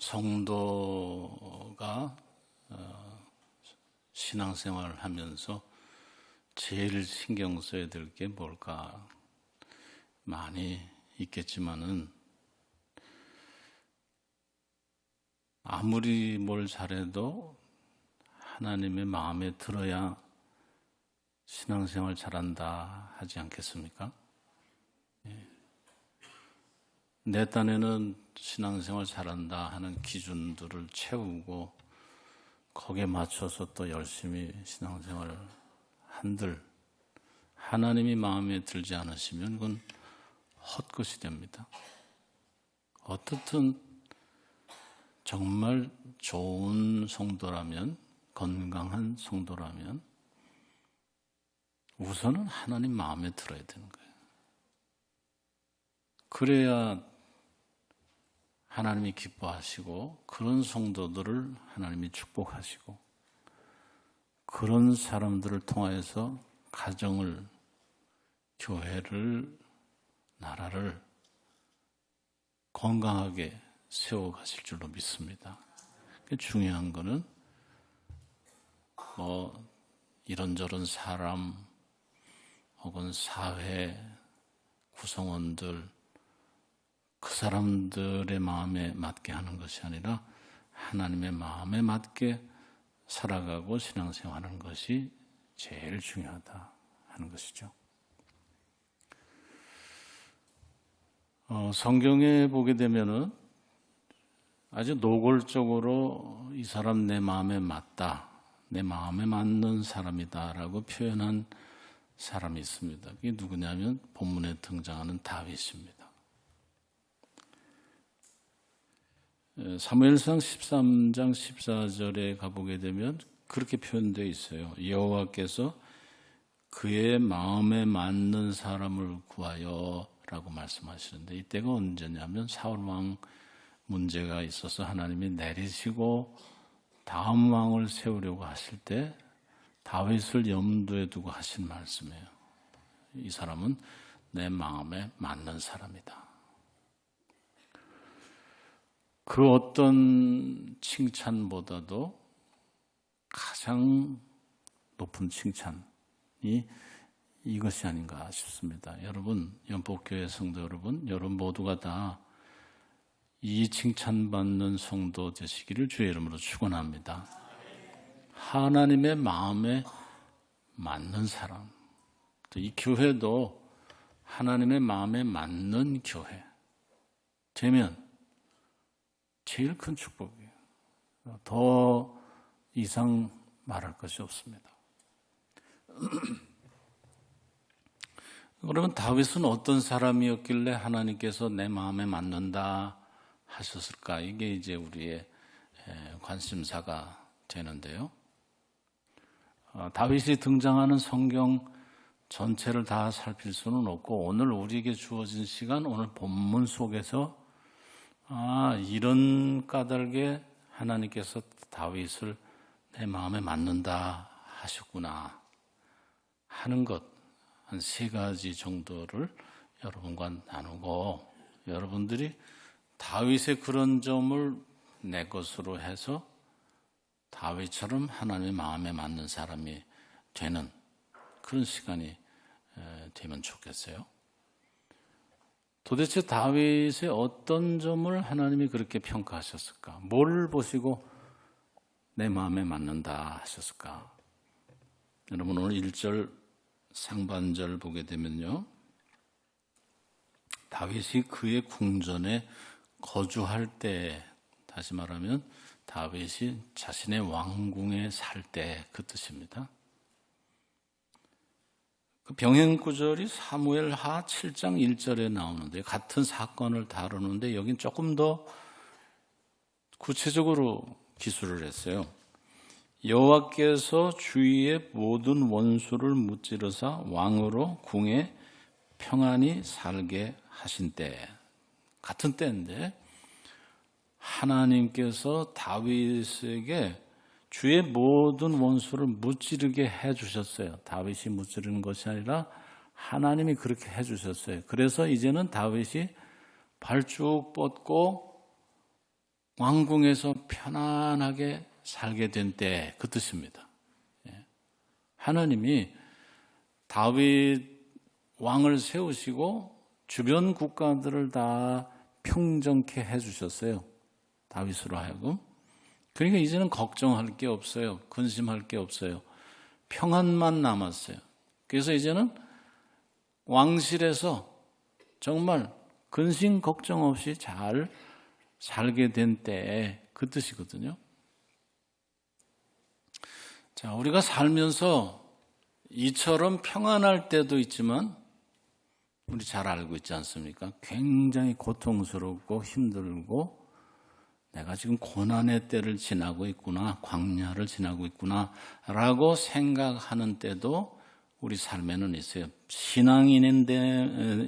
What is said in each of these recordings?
성도가 신앙생활을 하면서 제일 신경 써야 될 게 뭘까? 많이 있겠지만은 아무리 뭘 잘해도 하나님의 마음에 들어야 신앙생활 잘한다 하지 않겠습니까? 내 딴에는 신앙생활 잘한다 하는 기준들을 채우고 거기에 맞춰서 또 열심히 신앙생활을 한들 하나님이 마음에 들지 않으시면 그건 헛것이 됩니다. 어떻든 정말 좋은 성도라면, 건강한 성도라면 우선은 하나님 마음에 들어야 되는 거예요. 그래야 하나님이 기뻐하시고 그런 성도들을 하나님이 축복하시고 그런 사람들을 통하여서 가정을, 교회를, 나라를 건강하게 세워가실 줄로 믿습니다. 중요한 거는 이런저런 사람 혹은 사회 구성원들 그 사람들의 마음에 맞게 하는 것이 아니라 하나님의 마음에 맞게 살아가고 신앙생활하는 것이 제일 중요하다 하는 것이죠. 성경에 보게 되면은 아주 노골적으로 이 사람 내 마음에 맞다, 내 마음에 맞는 사람이다라고 표현한 사람이 있습니다. 그게 누구냐면 본문에 등장하는 다윗입니다. 사무엘상 13장 14절에 가보게 되면 그렇게 표현되어 있어요. 여호와께서 그의 마음에 맞는 사람을 구하여 라고 말씀하시는데 이때가 언제냐면 사울왕 문제가 있어서 하나님이 내리시고 다음 왕을 세우려고 하실 때 다윗을 염두에 두고 하신 말씀이에요. 이 사람은 내 마음에 맞는 사람이다. 그 어떤 칭찬보다도 가장 높은 칭찬이 이것이 아닌가 싶습니다. 여러분, 연복교회 성도 여러분 모두가 다 이 칭찬받는 성도 되시기를 주의 이름으로 축원합니다. 하나님의 마음에 맞는 사람, 이 교회도 하나님의 마음에 맞는 교회 되면 제일 큰 축복이에요. 더 이상 말할 것이 없습니다. 그러면 다윗은 어떤 사람이었길래 하나님께서 내 마음에 맞는다 하셨을까? 이게 이제 우리의 관심사가 되는데요. 다윗이 등장하는 성경 전체를 다 살필 수는 없고 오늘 우리에게 주어진 시간, 오늘 본문 속에서 이런 까닭에 하나님께서 다윗을 내 마음에 맞는다 하셨구나 하는 것 한 3가지 정도를 여러분과 나누고 여러분들이 다윗의 그런 점을 내 것으로 해서 다윗처럼 하나님의 마음에 맞는 사람이 되는 그런 시간이 되면 좋겠어요. 도대체 다윗의 어떤 점을 하나님이 그렇게 평가하셨을까? 뭘 보시고 내 마음에 맞는다 하셨을까? 여러분 오늘 1절 상반절 보게 되면요. 다윗이 그의 궁전에 거주할 때, 다시 말하면 다윗이 자신의 왕궁에 살 때 그 뜻입니다. 그 병행 구절이 사무엘하 7장 1절에 나오는데 같은 사건을 다루는데 여긴 조금 더 구체적으로 기술을 했어요. 여호와께서 주위의 모든 원수를 무찌르사 왕으로 궁에 평안히 살게 하신 때, 같은 때인데 하나님께서 다윗에게 주의 모든 원수를 무찌르게 해주셨어요. 다윗이 무찌르는 것이 아니라 하나님이 그렇게 해주셨어요. 그래서 이제는 다윗이 발 쭉 뻗고 왕궁에서 편안하게 살게 된 때 그 뜻입니다. 하나님이 다윗 왕을 세우시고 주변 국가들을 다 평정케 해주셨어요. 다윗으로 하여금. 그러니까 이제는 걱정할 게 없어요. 근심할 게 없어요. 평안만 남았어요. 그래서 이제는 왕실에서 정말 근심 걱정 없이 잘 살게 된 때에 그 뜻이거든요. 자, 우리가 살면서 이처럼 평안할 때도 있지만 우리 잘 알고 있지 않습니까? 굉장히 고통스럽고 힘들고 내가 지금 고난의 때를 지나고 있구나, 광야를 지나고 있구나 라고 생각하는 때도 우리 삶에는 있어요.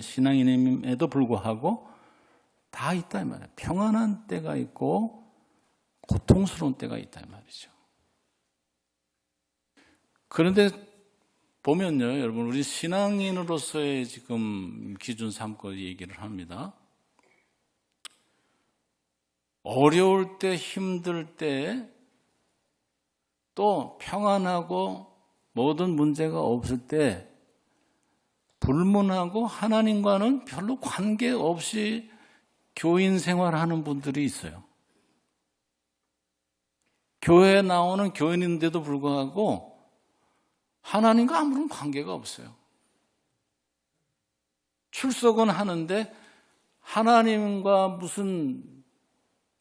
신앙인임에도 불구하고 다 있다 이 말이에요. 평안한 때가 있고 고통스러운 때가 있다 이 말이죠. 그런데 보면요, 여러분, 우리 신앙인으로서의 지금 기준 삼고 얘기를 합니다. 어려울 때, 힘들 때, 또 평안하고 모든 문제가 없을 때, 불문하고 하나님과는 별로 관계없이 교인 생활하는 분들이 있어요. 교회에 나오는 교인인데도 불구하고 하나님과 아무런 관계가 없어요. 출석은 하는데 하나님과 무슨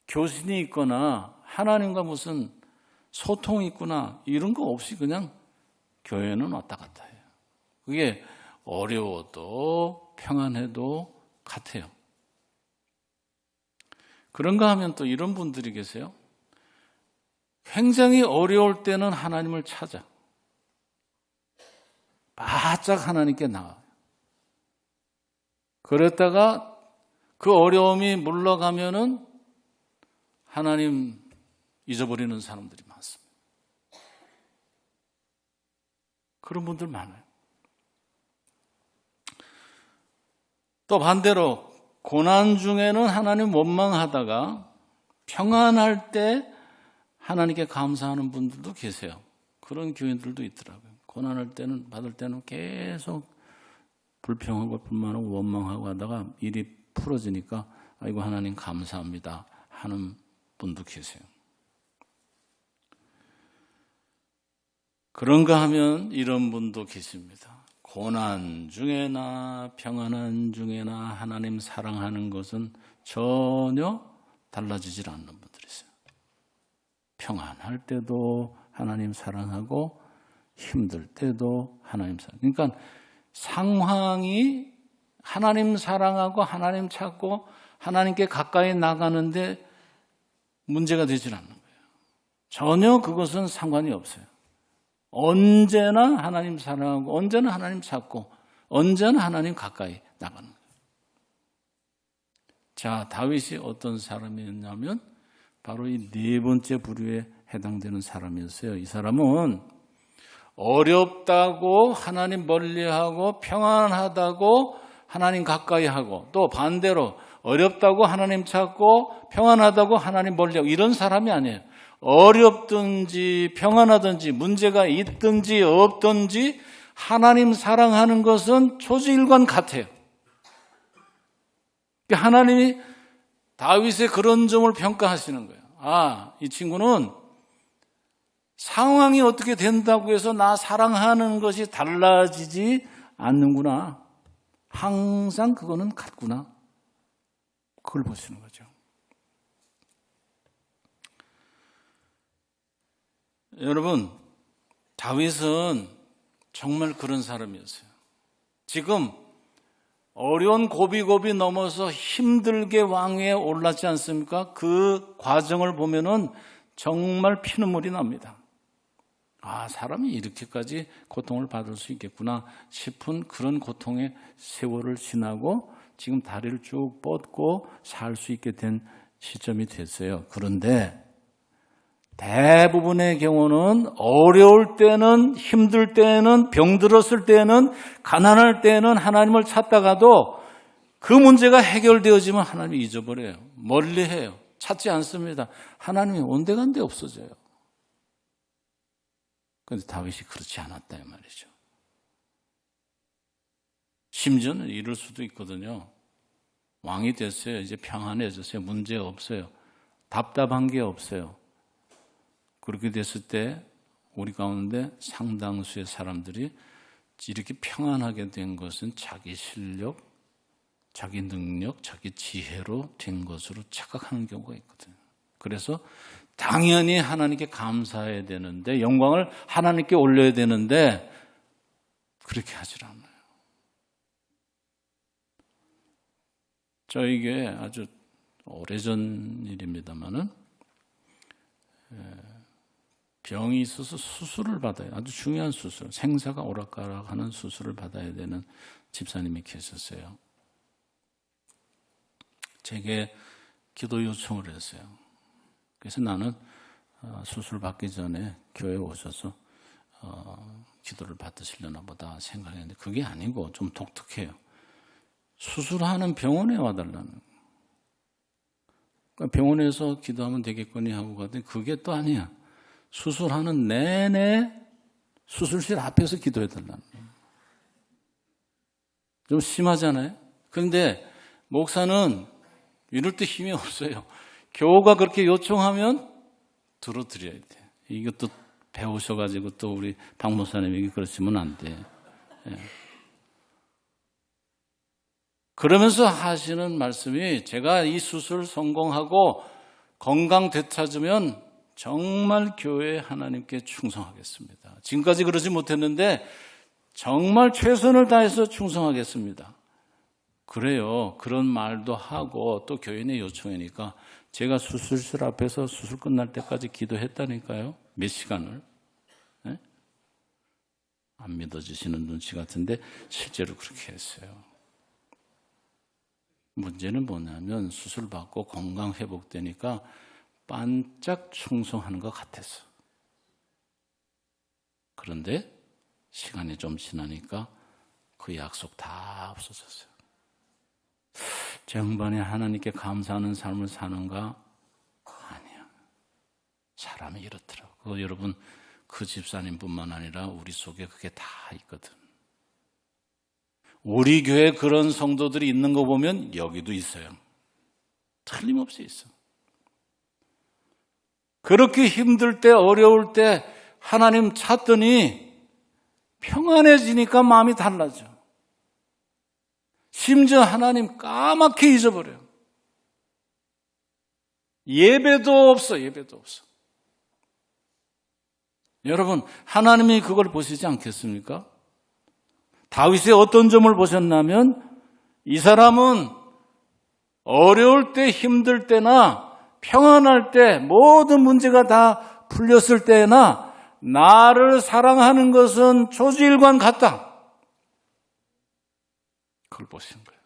교신이 있거나 하나님과 무슨 소통이 있구나 이런 거 없이 그냥 교회는 왔다 갔다 해요. 그게 어려워도 평안해도 같아요. 그런가 하면 또 이런 분들이 계세요. 굉장히 어려울 때는 하나님을 찾아 바짝 하나님께 나와요. 그랬다가 그 어려움이 물러가면은 하나님 잊어버리는 사람들이 많습니다. 그런 분들 많아요. 또 반대로 고난 중에는 하나님 원망하다가 평안할 때 하나님께 감사하는 분들도 계세요. 그런 교인들도 있더라고요. 고난할 때는, 받을 때는 계속 불평하고 불만하고 원망하고 하다가 일이 풀어지니까 아이고 하나님 감사합니다 하는 분도 계세요. 그런가 하면 이런 분도 계십니다. 고난 중에나 평안한 중에나 하나님 사랑하는 것은 전혀 달라지질 않는 분들이 있어요. 평안할 때도 하나님 사랑하고 힘들 때도 하나님 사랑. 그러니까 상황이 하나님 사랑하고 하나님 찾고 하나님께 가까이 나가는데 문제가 되질 않는 거예요. 전혀 그것은 상관이 없어요. 언제나 하나님 사랑하고 언제나 하나님 찾고 언제나 하나님 가까이 나가는 거예요. 자, 다윗이 어떤 사람이었냐면 바로 이 네 번째 부류에 해당되는 사람이었어요. 이 사람은 어렵다고 하나님 멀리하고 평안하다고 하나님 가까이 하고 또 반대로 어렵다고 하나님 찾고 평안하다고 하나님 멀리하고 이런 사람이 아니에요. 어렵든지 평안하든지 문제가 있든지 없든지 하나님 사랑하는 것은 초지일관 같아요. 하나님이 다윗의 그런 점을 평가하시는 거예요. 아, 이 친구는 상황이 어떻게 된다고 해서 나 사랑하는 것이 달라지지 않는구나. 항상 그거는 같구나. 그걸 보시는 거죠. 여러분, 다윗은 정말 그런 사람이었어요. 지금 어려운 고비고비 넘어서 힘들게 왕위에 올랐지 않습니까? 그 과정을 보면은 정말 피눈물이 납니다. 아, 사람이 이렇게까지 고통을 받을 수 있겠구나 싶은 그런 고통의 세월을 지나고 지금 다리를 쭉 뻗고 살 수 있게 된 시점이 됐어요. 그런데 대부분의 경우는 어려울 때는, 힘들 때는, 병들었을 때는, 가난할 때는 하나님을 찾다가도 그 문제가 해결되어지면 하나님이 잊어버려요. 멀리해요. 찾지 않습니다. 하나님이 온데간데 없어져요. 그런데 다윗이 그렇지 않았다 이 말이죠. 심지어는 이럴 수도 있거든요. 왕이 됐어요. 이제 평안해졌어요. 문제 없어요. 답답한 게 없어요. 그렇게 됐을 때 우리 가운데 상당수의 사람들이 이렇게 평안하게 된 것은 자기 실력, 자기 능력, 자기 지혜로 된 것으로 착각하는 경우가 있거든요. 그래서 당연히 하나님께 감사해야 되는데, 영광을 하나님께 올려야 되는데 그렇게 하질 않아요. 저에게 아주 오래전 일입니다만은 병이 있어서 수술을 받아요. 아주 중요한 수술, 생사가 오락가락하는 수술을 받아야 되는 집사님이 계셨어요. 제게 기도 요청을 했어요. 그래서 나는 수술 받기 전에 교회에 오셔서 기도를 받으시려나 보다 생각했는데 그게 아니고 좀 독특해요. 수술하는 병원에 와달라는. 그러니까 병원에서 기도하면 되겠거니 하고 갔더니 그게 또 아니야. 수술하는 내내 수술실 앞에서 기도해달라는. 좀 심하잖아요. 그런데 목사는 이럴 때 힘이 없어요. 교우가 그렇게 요청하면 들어드려야 돼. 이것도 배우셔가지고 또 우리 박 목사님에게 그러시면 안 돼. 예. 그러면서 하시는 말씀이 제가 이 수술 성공하고 건강 되찾으면 정말 교회 하나님께 충성하겠습니다. 지금까지 그러지 못했는데 정말 최선을 다해서 충성하겠습니다. 그래요. 그런 말도 하고 또 교인의 요청이니까 제가 수술실 앞에서 수술 끝날 때까지 기도했다니까요. 몇 시간을. 네? 안 믿어지시는 눈치 같은데 실제로 그렇게 했어요. 문제는 뭐냐면 수술 받고 건강 회복되니까 반짝 충성하는 것 같았어. 그런데 시간이 좀 지나니까 그 약속 다 없어졌어요. 제 양반이 하나님께 감사하는 삶을 사는가? 아니야. 사람이 이렇더라고. 여러분, 그 집사님뿐만 아니라 우리 속에 그게 다 있거든. 우리 교회에 그런 성도들이 있는 거 보면 여기도 있어요. 틀림없이 있어. 그렇게 힘들 때, 어려울 때 하나님 찾더니 평안해지니까 마음이 달라져. 심지어 하나님 까맣게 잊어버려요. 예배도 없어, 예배도 없어. 여러분, 하나님이 그걸 보시지 않겠습니까? 다윗의 어떤 점을 보셨냐면 이 사람은 어려울 때, 힘들 때나 평안할 때, 모든 문제가 다 풀렸을 때나 나를 사랑하는 것은 조지일관 같다. 그걸 보신 거예요.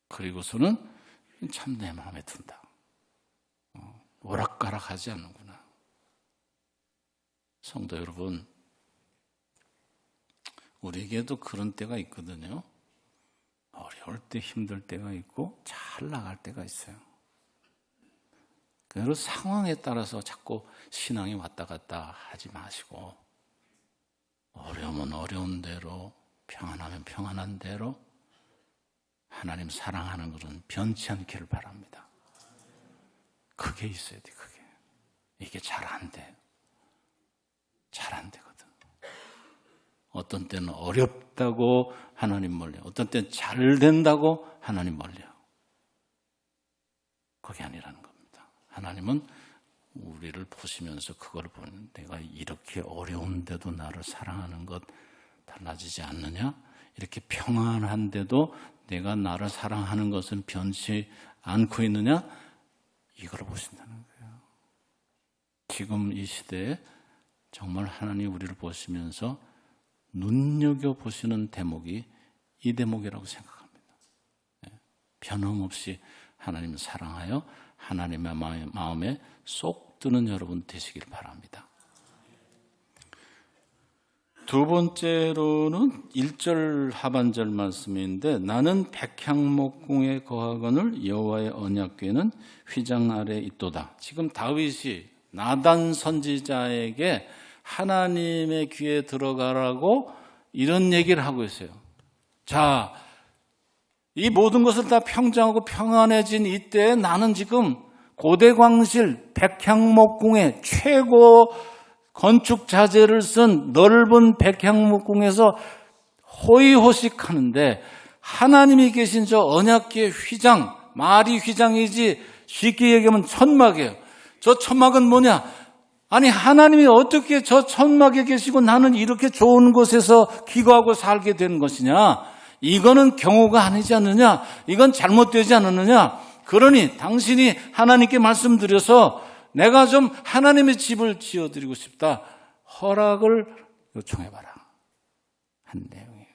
그리고서는 참 내 마음에 든다. 오락가락하지 않는구나. 성도 여러분, 우리에게도 그런 때가 있거든요. 어려울 때 힘들 때가 있고 잘 나갈 때가 있어요. 그래서 상황에 따라서 자꾸 신앙이 왔다 갔다 하지 마시고 어려우면 어려운 대로, 평안하면 평안한 대로 하나님 사랑하는 것은 변치 않기를 바랍니다. 그게 있어야 돼, 그게. 이게 잘 안 돼. 잘 안 되거든. 어떤 때는 어렵다고 하나님 멀려. 어떤 때는 잘 된다고 하나님 멀려. 그게 아니라는 겁니다. 하나님은 우리를 보시면서 그걸 보는, 내가 이렇게 어려운데도 나를 사랑하는 것 달라지지 않느냐? 이렇게 평안한데도 내가 나를 사랑하는 것은 변치 않고 있느냐? 이걸 보신다는 거예요. 지금 이 시대에 정말 하나님 우리를 보시면서 눈여겨보시는 대목이 이 대목이라고 생각합니다. 변함없이 하나님을 사랑하여 하나님의 마음에 쏙 드는 여러분 되시길 바랍니다. 두 번째로는 1절 하반절 말씀인데 나는 백향목궁에 거하거늘 여호와의 언약궤는 휘장 아래 있도다. 지금 다윗이 나단 선지자에게 하나님의 귀에 들어가라고 이런 얘기를 하고 있어요. 자, 이 모든 것을 다 평정하고 평안해진 이때에 나는 지금 고대광실 백향목궁의 최고 건축 자재를 쓴 넓은 백향목궁에서 호의호식하는데 하나님이 계신 저 언약궤 휘장, 말이 휘장이지 쉽게 얘기하면 천막이에요. 저 천막은 뭐냐? 아니 하나님이 어떻게 저 천막에 계시고 나는 이렇게 좋은 곳에서 기거하고 살게 되는 것이냐? 이거는 경우가 아니지 않느냐? 이건 잘못되지 않느냐? 그러니 당신이 하나님께 말씀드려서 내가 좀 하나님의 집을 지어드리고 싶다. 허락을 요청해봐라. 한 내용이에요.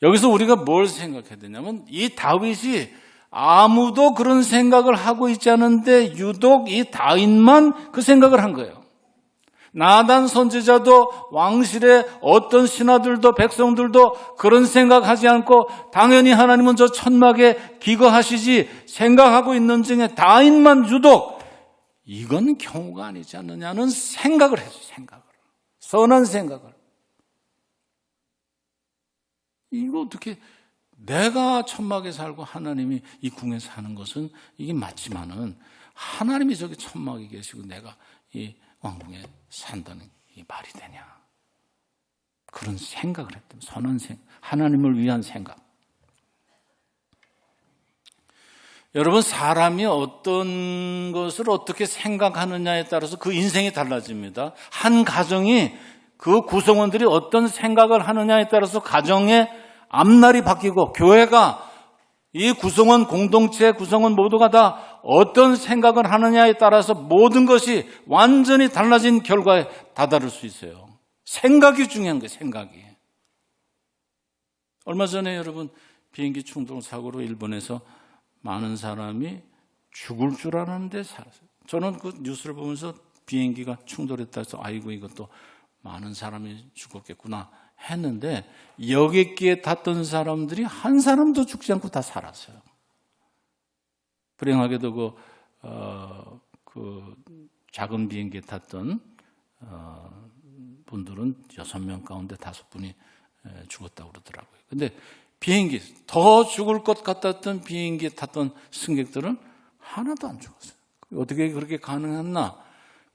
여기서 우리가 뭘 생각해야 되냐면 이 다윗이 아무도 그런 생각을 하고 있지 않은데 유독 이 다윗만 그 생각을 한 거예요. 나단 선지자도 왕실의 어떤 신하들도 백성들도 그런 생각하지 않고 당연히 하나님은 저 천막에 기거하시지 생각하고 있는 중에 다윗만 유독 이건 경우가 아니지 않느냐는 생각을 했어요. 생각을. 선한 생각을. 이거 어떻게 내가 천막에 살고 하나님이 이 궁에 사는 것은 이게 맞지만은 하나님이 저기 천막에 계시고 내가 이 왕궁에 산다는 이 말이 되냐. 그런 생각을 했던 선한 생각, 하나님을 위한 생각. 여러분 사람이 어떤 것을 어떻게 생각하느냐에 따라서 그 인생이 달라집니다. 한 가정이 그 구성원들이 어떤 생각을 하느냐에 따라서 가정의 앞날이 바뀌고 교회가 이 구성원 공동체 구성원 모두가 다 어떤 생각을 하느냐에 따라서 모든 것이 완전히 달라진 결과에 다다를 수 있어요. 생각이 중요한 거예요. 생각이. 얼마 전에 여러분 비행기 충돌 사고로 일본에서 많은 사람이 죽을 줄 알았는데 살았어요. 저는 그 뉴스를 보면서 비행기가 충돌했다 해서 아이고 이것도 많은 사람이 죽었겠구나 했는데 여객기에 탔던 사람들이 한 사람도 죽지 않고 다 살았어요. 불행하게도 그 작은 비행기에 탔던 분들은 6명 가운데 5분이 죽었다고 그러더라고요. 근데 비행기 더 죽을 것 같았던 비행기에 탔던 승객들은 하나도 안 죽었어요. 어떻게 그렇게 가능했나?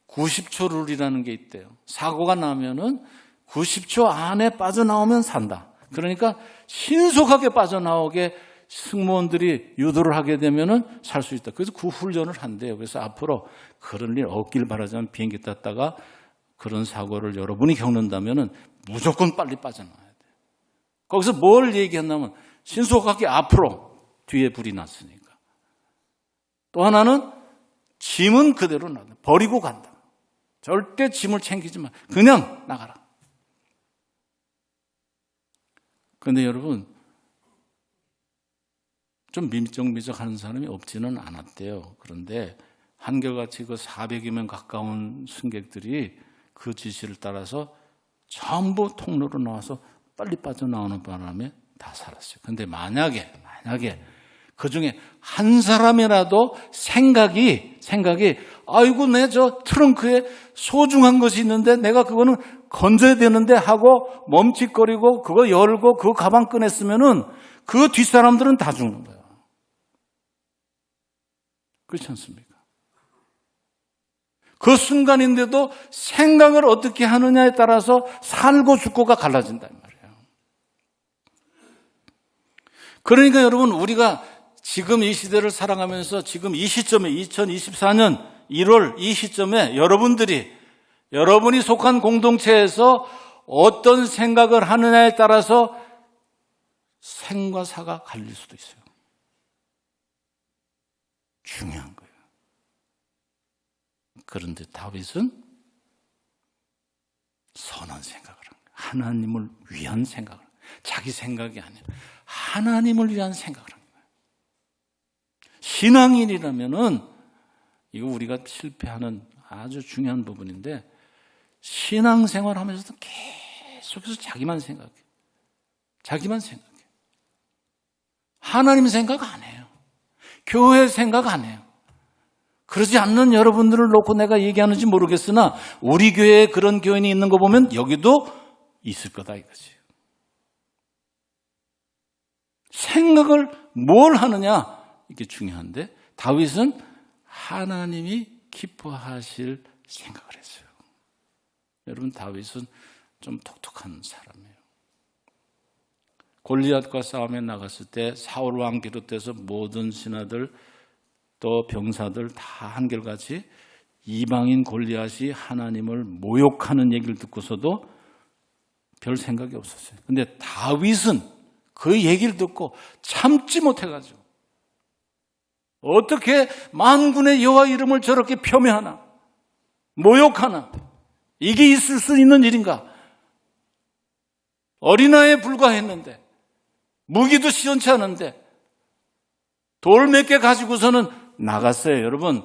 90초 룰이라는 게 있대요. 사고가 나면은 90초 안에 빠져나오면 산다. 그러니까 신속하게 빠져나오게 승무원들이 유도를 하게 되면은 살 수 있다. 그래서 그 훈련을 한대요. 그래서 앞으로 그런 일 없길 바라지만 비행기 탔다가 그런 사고를 여러분이 겪는다면은 무조건 빨리 빠져나와야 돼요. 거기서 뭘 얘기했냐면 신속하게 앞으로 뒤에 불이 났으니까. 또 하나는 짐은 그대로 놔둬. 버리고 간다. 절대 짐을 챙기지 마. 그냥 나가라. 그런데 여러분 좀 미적미적 하는 사람이 없지는 않았대요. 그런데 한결같이 그 400여명 가까운 승객들이 그 지시를 따라서 전부 통로로 나와서 빨리 빠져나오는 바람에 다 살았어요. 그런데 만약에 그 중에 한 사람이라도 생각이 아이고 내 저 트렁크에 소중한 것이 있는데 내가 그거는 건져야 되는데 하고 멈칫거리고 그거 열고 그 가방 꺼냈으면은 그 뒷사람들은 다 죽는 거예요. 그렇지 않습니까? 그 순간인데도 생각을 어떻게 하느냐에 따라서 살고 죽고가 갈라진단 말이에요. 그러니까 여러분 우리가 지금 이 시대를 살아가면서 지금 이 시점에 2024년 1월 이 시점에 여러분이 속한 공동체에서 어떤 생각을 하느냐에 따라서 생과 사가 갈릴 수도 있어요. 중요한 거예요. 그런데 다윗은 선한 생각을 한 거예요. 하나님을 위한 생각을. 자기 생각이 아니라 하나님을 위한 생각을 한 거예요. 신앙인이라면은 이거 우리가 실패하는 아주 중요한 부분인데 신앙생활 하면서도 계속해서 자기만 생각해. 자기만 생각해. 하나님 생각 안 해요. 교회 생각 안 해요. 그러지 않는 여러분들을 놓고 내가 얘기하는지 모르겠으나 우리 교회에 그런 교인이 있는 거 보면 여기도 있을 거다 이거지. 생각을 뭘 하느냐 이게 중요한데 다윗은 하나님이 기뻐하실 생각을 했어요. 여러분 다윗은 좀 독특한 사람이에요. 골리앗과 싸움에 나갔을 때 사울 왕 비롯해서 모든 신하들 또 병사들 다 한결같이 이방인 골리앗이 하나님을 모욕하는 얘기를 듣고서도 별 생각이 없었어요. 근데 다윗은 그 얘기를 듣고 참지 못해가지고 어떻게 만군의 여호와 이름을 저렇게 폄훼하나 모욕하나 이게 있을 수 있는 일인가? 어린아이에 불과했는데 무기도 시원치 않은데 돌 몇 개 가지고서는 나갔어요. 여러분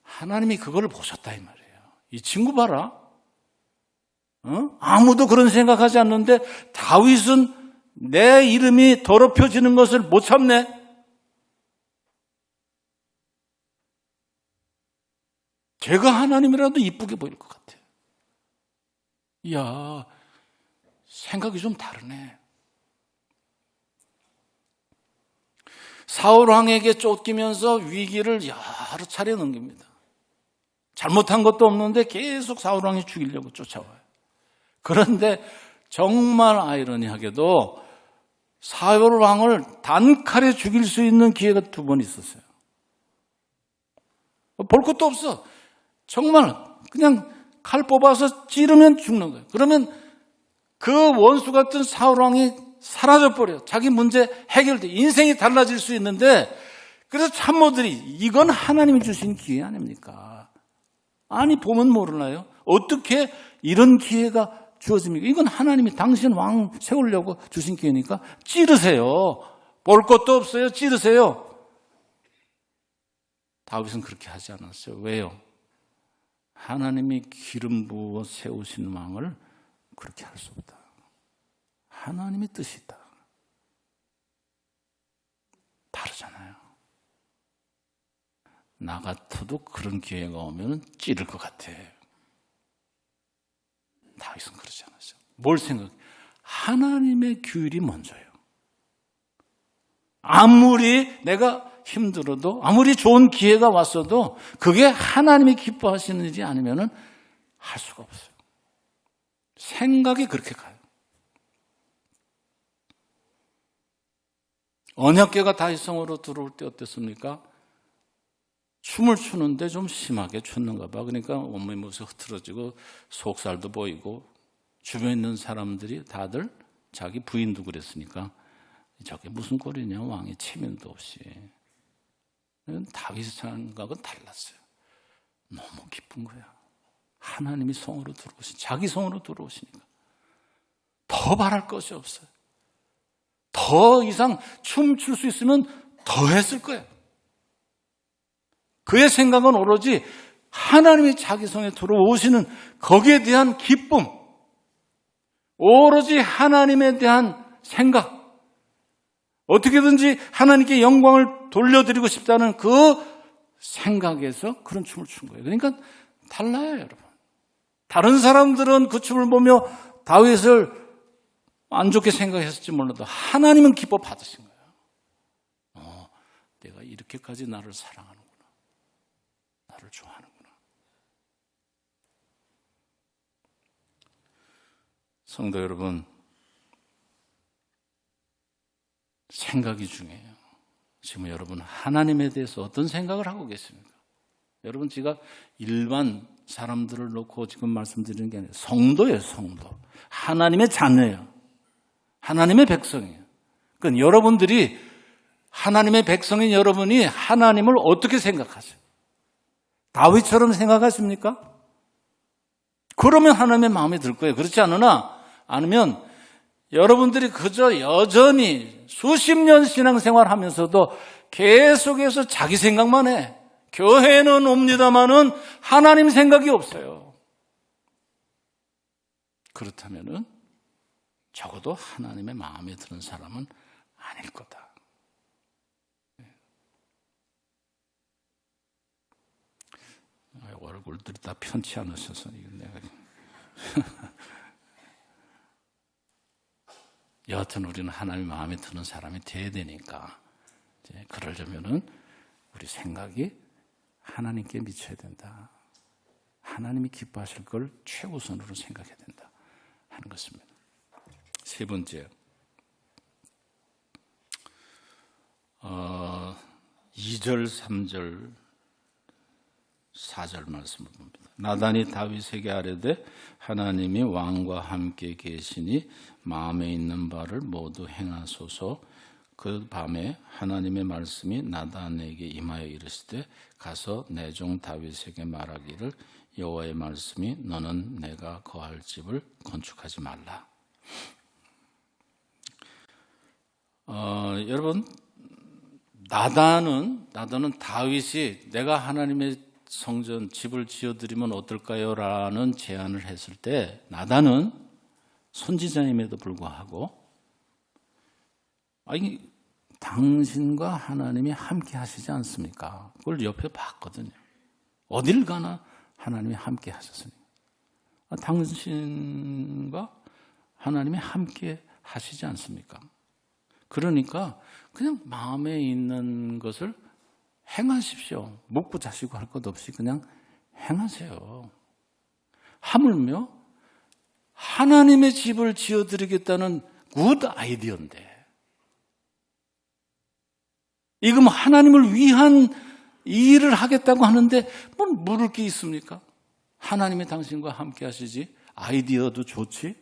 하나님이 그걸 보셨다 이 말이에요. 이 친구 봐라. 아무도 그런 생각하지 않는데 다윗은 내 이름이 더럽혀지는 것을 못 참네. 제가 하나님이라도 이쁘게 보일 것 같아요. 이야, 생각이 좀 다르네. 사울 왕에게 쫓기면서 위기를 여러 차례 넘깁니다. 잘못한 것도 없는데 계속 사울 왕이 죽이려고 쫓아와요. 그런데 정말 아이러니하게도 사울 왕을 단칼에 죽일 수 있는 기회가 2번 있었어요. 볼 것도 없어. 정말 그냥 칼 뽑아서 찌르면 죽는 거예요. 그러면 그 원수 같은 사울 왕이 사라져버려. 자기 문제 해결돼. 인생이 달라질 수 있는데 그래서 참모들이 이건 하나님이 주신 기회 아닙니까? 아니 보면 모르나요? 어떻게 이런 기회가 주어집니까? 이건 하나님이 당신 왕 세우려고 주신 기회니까 찌르세요. 볼 것도 없어요. 찌르세요. 다윗은 그렇게 하지 않았어요. 왜요? 하나님이 기름 부어 세우신 왕을 그렇게 할 수 없다. 하나님의 뜻이 있다. 다르잖아요. 나 같아도 그런 기회가 오면 찌를 것 같아. 다윗은 그러지 않았어요. 뭘 생각해? 하나님의 규율이 먼저예요. 아무리 내가 힘들어도 아무리 좋은 기회가 왔어도 그게 하나님이 기뻐하시는 일이 아니면 할 수가 없어요. 생각이 그렇게 가요. 언약궤가 다윗성으로 들어올 때 어땠습니까? 춤을 추는데 좀 심하게 췄는가 봐. 그러니까 온몸이 모습이 흐트러지고 속살도 보이고 주변에 있는 사람들이 다들 자기 부인도 그랬으니까 저게 무슨 꼴이냐 왕이 체면도 없이. 다윗의 생각은 달랐어요. 너무 기쁜 거야. 하나님이 성으로 들어오신 자기 성으로 들어오시니까 더 바랄 것이 없어요. 더 이상 춤출 수 있으면 더 했을 거예요. 그의 생각은 오로지 하나님이 자기 성에 들어오시는 거기에 대한 기쁨, 오로지 하나님에 대한 생각, 어떻게든지 하나님께 영광을 돌려드리고 싶다는 그 생각에서 그런 춤을 춘 거예요. 그러니까 달라요, 여러분. 다른 사람들은 그 춤을 보며 다윗을 안 좋게 생각했을지 몰라도 하나님은 기뻐 받으신 거예요. 내가 이렇게까지 나를 사랑하는구나. 나를 좋아하는구나. 성도 여러분, 생각이 중요해요. 지금 여러분 하나님에 대해서 어떤 생각을 하고 계십니까? 여러분 제가 일반 사람들을 놓고 지금 말씀드리는 게 아니라 성도예요. 성도. 하나님의 자녀예요. 하나님의 백성이에요. 그러니까 여러분들이 하나님의 백성인 여러분이 하나님을 어떻게 생각하세요? 다윗처럼 생각하십니까? 그러면 하나님의 마음에 들 거예요. 그렇지 않으면 여러분들이 그저 여전히 수십 년 신앙생활 하면서도 계속해서 자기 생각만 해. 교회는 옵니다마는 하나님 생각이 없어요. 그렇다면은 적어도 하나님의 마음에 드는 사람은 아닐 거다. 얼굴들이 다 편치 않으셔서 내가 여하튼 우리는 하나님의 마음에 드는 사람이 돼야 되니까 그러려면은 우리 생각이 하나님께 미쳐야 된다. 하나님이 기뻐하실 걸 최우선으로 생각해야 된다 하는 것입니다. 세 번째, 2절, 3절, 4절 말씀을 봅니다. 나단이 다윗에게 아뢰되 하나님이 왕과 함께 계시니 마음에 있는 바를 모두 행하소서. 그 밤에 하나님의 말씀이 나단에게 임하여 이르시되 가서 내 종 다윗에게 말하기를 여호와의 말씀이 너는 내가 거할 집을 건축하지 말라. 여러분, 나단은 다윗이 내가 하나님의 성전 집을 지어드리면 어떨까요? 라는 제안을 했을 때 나단은 선지자임에도 불구하고 아니 당신과 하나님이 함께 하시지 않습니까? 그걸 옆에 봤거든요. 어딜 가나 하나님이 함께 하셨으니까. 당신과 하나님이 함께 하시지 않습니까? 그러니까 그냥 마음에 있는 것을 행하십시오. 묻고 자시고 할 것 없이 그냥 행하세요. 하물며 하나님의 집을 지어드리겠다는 굿 아이디어인데 이거 뭐 하나님을 위한 일을 하겠다고 하는데 뭘 물을 게 있습니까? 하나님이 당신과 함께 하시지. 아이디어도 좋지.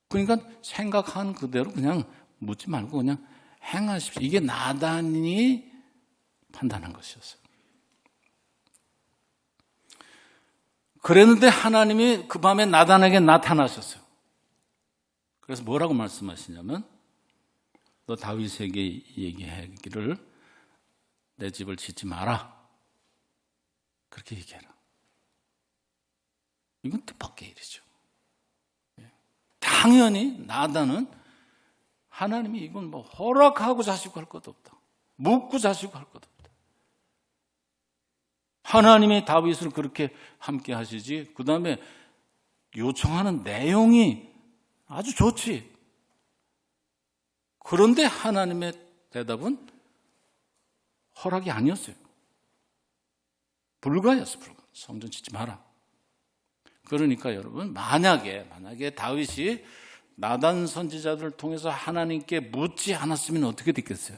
그러니까 생각한 그대로 그냥 묻지 말고 그냥 행하십시오. 이게 나단이 판단한 것이었어요. 그랬는데 하나님이 그 밤에 나단에게 나타나셨어요. 그래서 뭐라고 말씀하시냐면 너 다윗에게 얘기하기를 내 집을 짓지 마라. 그렇게 얘기해라. 이건 뜻밖의 일이죠. 당연히 나단은 하나님이 이건 뭐 허락하고 자시고 할 것도 없다. 묻고 자시고 할 것도 없다. 하나님이 다윗을 그렇게 함께 하시지. 그 다음에 요청하는 내용이 아주 좋지. 그런데 하나님의 대답은 허락이 아니었어요. 불가였어요. 불가. 성전 짓지 마라. 그러니까 여러분 만약에 다윗이 나단 선지자들을 통해서 하나님께 묻지 않았으면 어떻게 됐겠어요?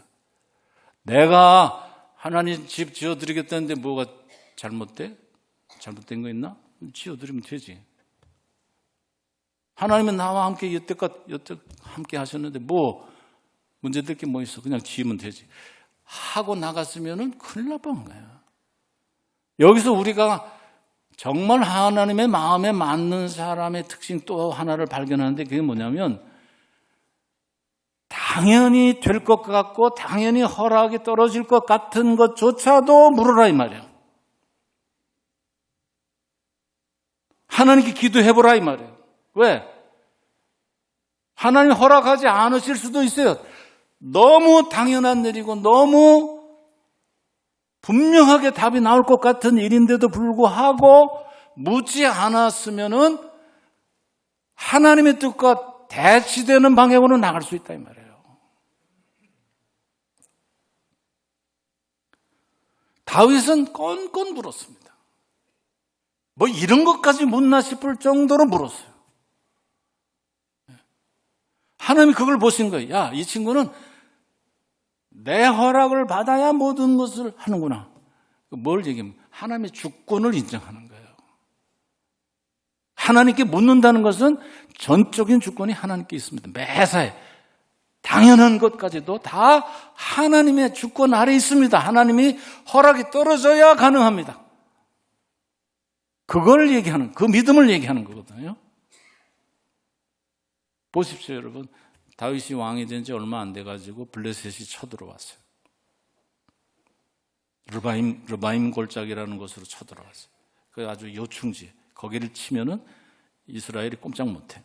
내가 하나님 집 지어드리겠다는데 뭐가 잘못된 거 있나? 지어드리면 되지. 하나님은 나와 함께 여태껏 함께 하셨는데 뭐 문제될 게 뭐 있어? 그냥 지으면 되지. 하고 나갔으면은 큰일 날 뻔한 거야. 여기서 우리가 정말 하나님의 마음에 맞는 사람의 특징 또 하나를 발견하는데 그게 뭐냐면 당연히 될 것 같고 당연히 허락이 떨어질 것 같은 것조차도 물어라 이 말이에요. 하나님께 기도해보라 이 말이에요. 왜? 하나님이 허락하지 않으실 수도 있어요. 너무 당연한 일이고 너무 분명하게 답이 나올 것 같은 일인데도 불구하고 묻지 않았으면은 하나님의 뜻과 대치되는 방향으로 나갈 수 있다 이 말이에요. 다윗은 건건 물었습니다. 뭐 이런 것까지 묻나 싶을 정도로 물었어요. 하나님이 그걸 보신 거예요. 야, 이 친구는 내 허락을 받아야 모든 것을 하는구나. 뭘 얘기하면 하나님의 주권을 인정하는 거예요. 하나님께 묻는다는 것은 전적인 주권이 하나님께 있습니다. 매사에 당연한 것까지도 다 하나님의 주권 아래 있습니다. 하나님이 허락이 떨어져야 가능합니다. 그걸 얘기하는, 그 믿음을 얘기하는 거거든요. 보십시오, 여러분. 다윗이 왕이 된 지 얼마 안 돼가지고 블레셋이 쳐들어왔어요. 르바임 골짜기라는 곳으로 쳐들어왔어요. 그 아주 요충지. 거기를 치면은 이스라엘이 꼼짝 못해.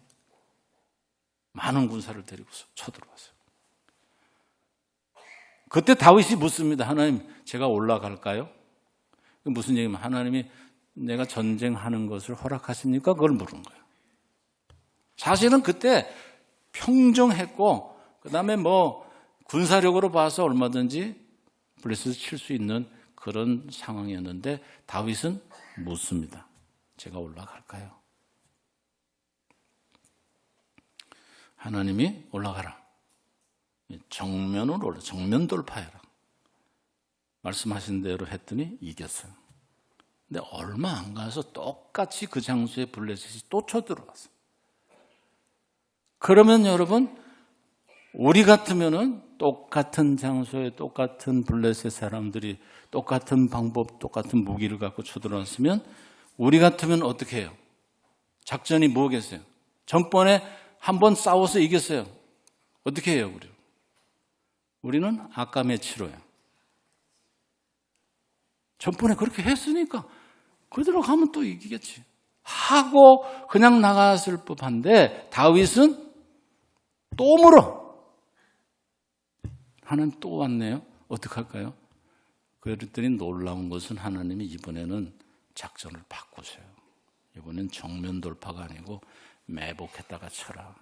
많은 군사를 데리고서 쳐들어왔어요. 그때 다윗이 묻습니다. 하나님, 제가 올라갈까요? 무슨 얘기냐면 하나님이 내가 전쟁하는 것을 허락하십니까? 그걸 물은 거예요. 사실은 그때 평정했고 그다음에 군사력으로 봐서 얼마든지 블레셋을 칠 수 있는 그런 상황이었는데 다윗은 묻습니다. 제가 올라갈까요? 하나님이 올라가라. 정면으로 올라, 정면 돌파해라. 말씀하신 대로 했더니 이겼어요. 근데 얼마 안 가서 똑같이 그 장소에 블레셋이 또 쳐들어왔어요. 그러면 여러분, 우리 같으면은 똑같은 장소에 똑같은 블레셋 사람들이 똑같은 방법, 똑같은 무기를 갖고 쳐들어왔으면 우리 같으면 어떻게 해요? 작전이 뭐겠어요? 전번에 한번 싸워서 이겼어요. 어떻게 해요, 우리는 아까매치로요. 전번에 그렇게 했으니까 그대로 가면 또 이기겠지 하고 그냥 나갔을 법한데 다윗은 또 물어. 하나님 또 왔네요. 어떡할까요? 그랬더니 놀라운 것은 하나님이 이번에는 작전을 바꾸세요. 이번엔 정면 돌파가 아니고 매복했다가 쳐라.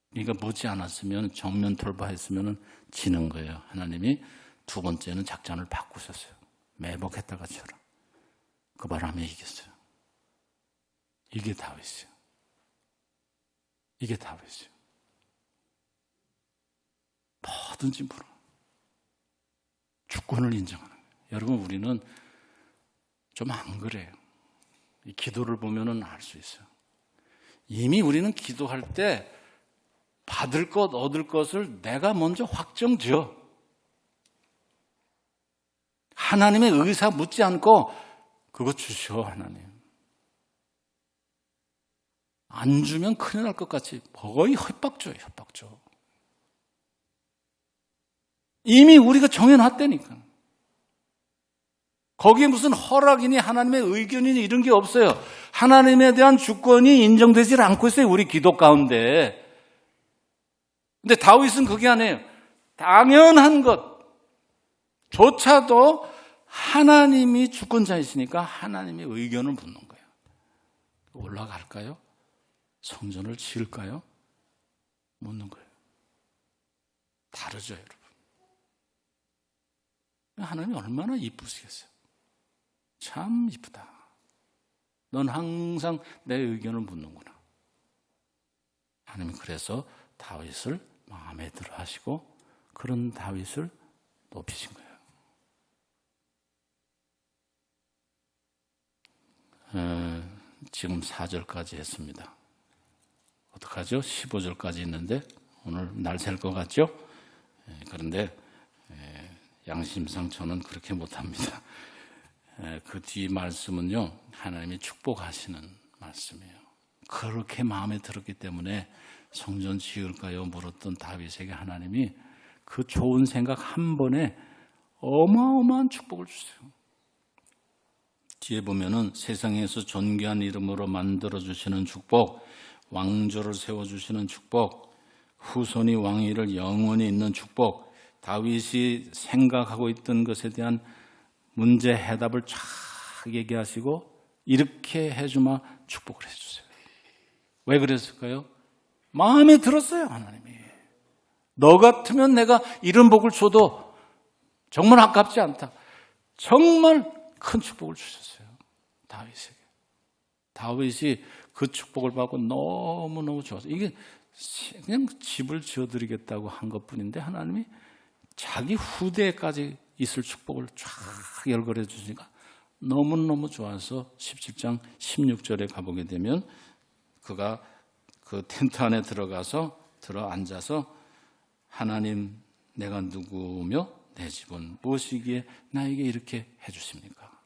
그러니까 묻지 않았으면 정면 돌파했으면 지는 거예요. 하나님이 두 번째는 작전을 바꾸셨어요. 매복했다가 쳐라. 그 바람에 이겼어요. 이게 다윗이에요. 이게 다윗이에요. 뭐든지 물어. 주권을 인정하는 거예요. 여러분, 우리는 좀 안 그래요. 이 기도를 보면은 알 수 있어요. 이미 우리는 기도할 때 받을 것, 얻을 것을 내가 먼저 확정 지어. 하나님의 의사 묻지 않고 그거 주시오, 하나님. 안 주면 큰일 날 것 같이 거의 협박 줘요, 협박 줘. 이미 우리가 정해놨다니까. 거기에 무슨 허락이니 하나님의 의견이니 이런 게 없어요. 하나님에 대한 주권이 인정되질 않고 있어요, 우리 기도 가운데. 근데 다윗은 그게 아니에요. 당연한 것조차도 하나님이 주권자이시니까 하나님의 의견을 묻는 거예요. 올라갈까요? 성전을 지을까요? 묻는 거예요. 다르죠, 여러분. 하나님이 얼마나 이쁘시겠어요. 참 이쁘다. 넌 항상 내 의견을 묻는구나. 하나님이 그래서 다윗을 마음에 들어 하시고 그런 다윗을 높이신 거예요. 지금 4절까지 했습니다. 어떡하죠? 15절까지 있는데 오늘 날 셀 것 같죠? 그런데 양심상 저는 그렇게 못합니다. 그 뒤 말씀은요, 하나님이 축복하시는 말씀이에요. 그렇게 마음에 들었기 때문에 성전 지을까요? 물었던 다윗에게 하나님이 그 좋은 생각 한 번에 어마어마한 축복을 주세요. 뒤에 보면은 세상에서 존귀한 이름으로 만들어주시는 축복, 왕조를 세워주시는 축복, 후손이 왕위를 영원히 있는 축복, 다윗이 생각하고 있던 것에 대한 문제 해답을 쫙 얘기하시고 이렇게 해주마 축복을 해주세요. 왜 그랬을까요? 마음에 들었어요, 하나님이. 너 같으면 내가 이런 복을 줘도 정말 아깝지 않다. 정말 큰 축복을 주셨어요, 다윗에게. 다윗이 그 축복을 받고 너무너무 좋았어요. 이게 그냥 집을 지어드리겠다고 한 것뿐인데 하나님이 자기 후대까지 있을 축복을 쫙 열거해 주시니까 너무너무 좋아서 17장 16절에 가보게 되면 그가 그 텐트 안에 들어가서 앉아서 하나님, 내가 누구며 내 집은 무엇이기에 나에게 이렇게 해주십니까?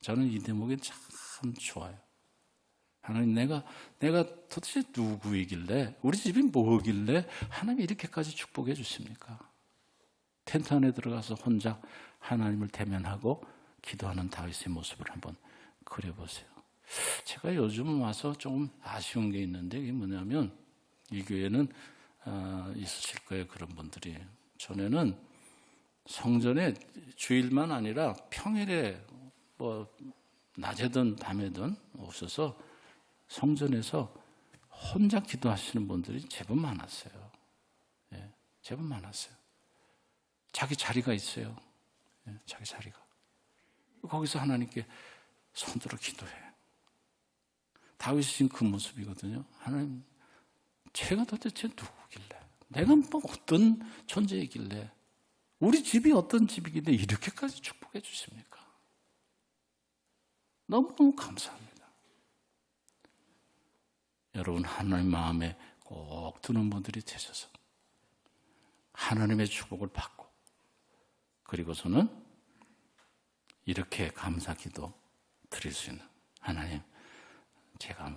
저는 이 대목이 참 좋아요. 하나님, 내가 도대체 누구이길래, 우리 집이 뭐길래 하나님이 이렇게까지 축복해 주십니까? 텐트 안에 들어가서 혼자 하나님을 대면하고 기도하는 다윗의 모습을 한번 그려보세요. 제가 요즘 와서 조금 아쉬운 게 있는데 이게 뭐냐면 이 교회는 있으실 거예요. 그런 분들이. 전에는 성전에 주일만 아니라 평일에 뭐 낮에든 밤에든 오셔서 성전에서 혼자 기도하시는 분들이 제법 많았어요. 예, 제법 많았어요. 자기 자리가 있어요. 예, 자기 자리가. 거기서 하나님께 손들어 기도해. 다윗이 지금 그 모습이거든요. 하나님, 제가 도대체 누구길래? 내가 뭐 어떤 존재이길래? 우리 집이 어떤 집이길래 이렇게까지 축복해 주십니까? 너무너무 감사합니다. 여러분, 하나님 마음에 꼭 드는 분들이 되셔서 하나님의 축복을 받고 그리고서는 이렇게 감사기도 드릴 수 있는 하나님, 제가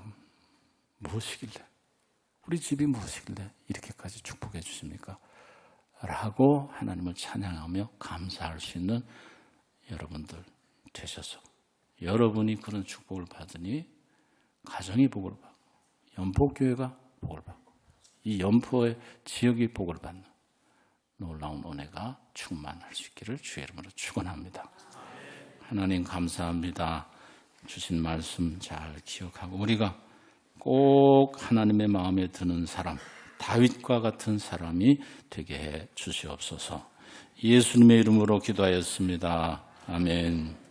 무엇이길래, 우리 집이 무엇이길래 이렇게까지 축복해 주십니까? 라고 하나님을 찬양하며 감사할 수 있는 여러분들 되셔서 여러분이 그런 축복을 받으니 가정이 복을 받고 연포교회가 복을 받고 이 연포의 지역이 복을 받는 놀라운 은혜가 충만할 수 있기를 주의 이름으로 축원합니다. 하나님 감사합니다. 주신 말씀 잘 기억하고 우리가 꼭 하나님의 마음에 드는 사람, 다윗과 같은 사람이 되게 해 주시옵소서. 예수님의 이름으로 기도하였습니다. 아멘.